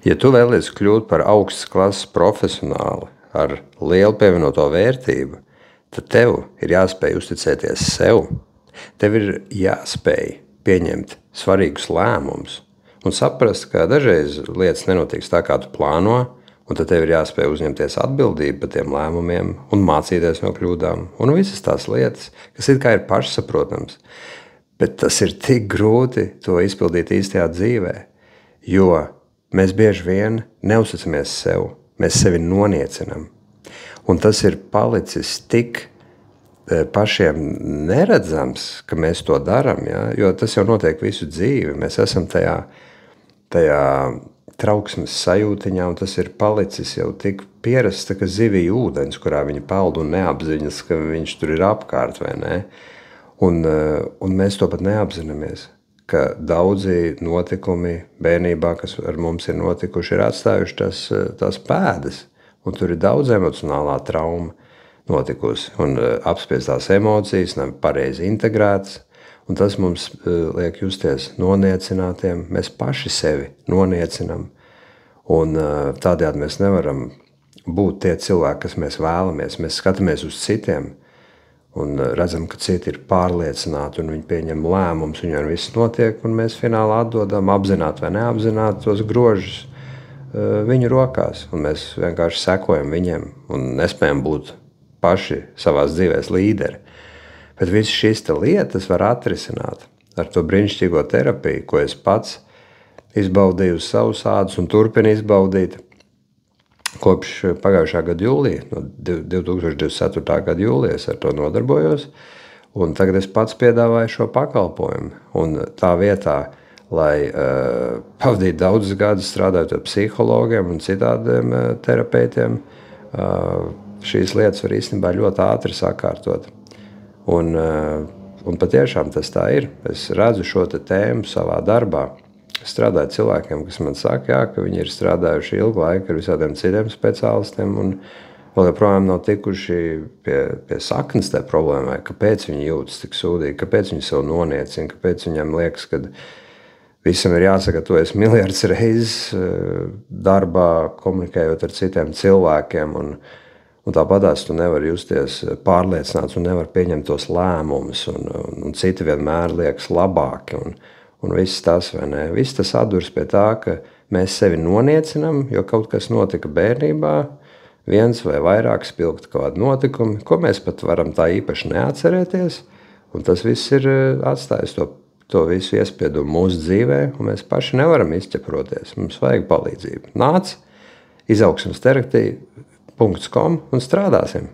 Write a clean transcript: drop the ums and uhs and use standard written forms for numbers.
Ja tu vēlies kļūt par augstas klases profesionāli ar lielu pievienoto vērtību, tad tev ir jāspēj uzticēties sev. Tev ir jāspēj pieņemt svarīgus lēmumus un saprast, ka dažreiz lietas nenotiks tā, kā tu plāno, un tad tev ir jāspēj uzņemties atbildību par tiem lēmumiem un mācīties no kļūdām. Un visas tās lietas, kas it kā ir pašsaprotams, bet tas ir tik grūti to izpildīt īstajā dzīvē, jo mēs bieži vien neusticamies sev, mēs sevi noniecinam. Un tas ir palicis tik pašiem neredzams, ka mēs to daram, ja? Jo tas jau notiek visu dzīvi. Mēs esam tajā trauksmes sajūtiņā, un tas ir palicis jau tik pierasts, ka zivija ūdens, kurā viņa peld un neapziņas, ka viņš tur ir apkārt, vai ne? Un mēs to pat neapzināmies, ka daudzi notikumi bērnībā, kas ar mums ir notikuši, ir atstājuši tās pēdas, un tur ir daudz emocionālā trauma notikusi, un apspiestās emocijas nav pareizi integrētas, un tas mums liek justies noniecinātiem, mēs paši sevi noniecinam, un tādējādi mēs nevaram būt tie cilvēki, kas mēs vēlamies. Mēs skatāmies uz citiem, un redzam, ka citi ir pārliecināti, un viņi pieņem lēmumus, viņiem viss notiek, un mēs finālā atdodam apzināti vai neapzināti tos grožus viņu rokās, un mēs vienkārši sekojam viņiem, un nespējam būt paši savās dzīvēs līderi. Bet visas šīs lietas var atrisināt ar to brīnišķīgo terapiju, ko es pats izbaudīju uz savus ādus un turpinu izbaudīt kopš pagājušā gada jūlija, no 2024. gada jūlija es ar to nodarbojos, un tagad es pats piedāvāju šo pakalpojumu. Un tā vietā, lai pavadītu daudzus gadus strādājot ar psihologiem un citādiem terapeitiem, šīs lietas var īstenībā ļoti ātri sakārtot. Un patiešām tas tā ir. Es redzu šo tēmu savā darbā. Es strādāju cilvēkiem, kas man saka, jā, ka viņi ir strādājuši ilgu laiku ar visādiem citiem speciālistiem un vēl joprojām nav tikuši pie saknes tai problēmai, kāpēc viņi jūtas tik sūdīgi, kāpēc viņi sev noniecina, kāpēc viņam liekas, ka visam ir jāsagatavojas miljards reizes darbā, komunikējot ar citiem cilvēkiem, un tāpatās tu nevari justies pārliecināts un nevar pieņemt tos lēmumus, un citi vienmēr liekas labāki, un viss tas, vai ne? Viss tas atdurs pie tā, ka mēs sevi noniecinam, jo kaut kas notika bērnībā, viens vai vairāk spilgti kādi notikumi, ko mēs pat varam tā īpaši neatcerēties, un tas viss ir atstājis to visu iespiedumu mūsu dzīvē, un mēs paši nevaram izķeproties. Mums vajag palīdzību. Nāc, izaugsmes terapija.com un strādāsim.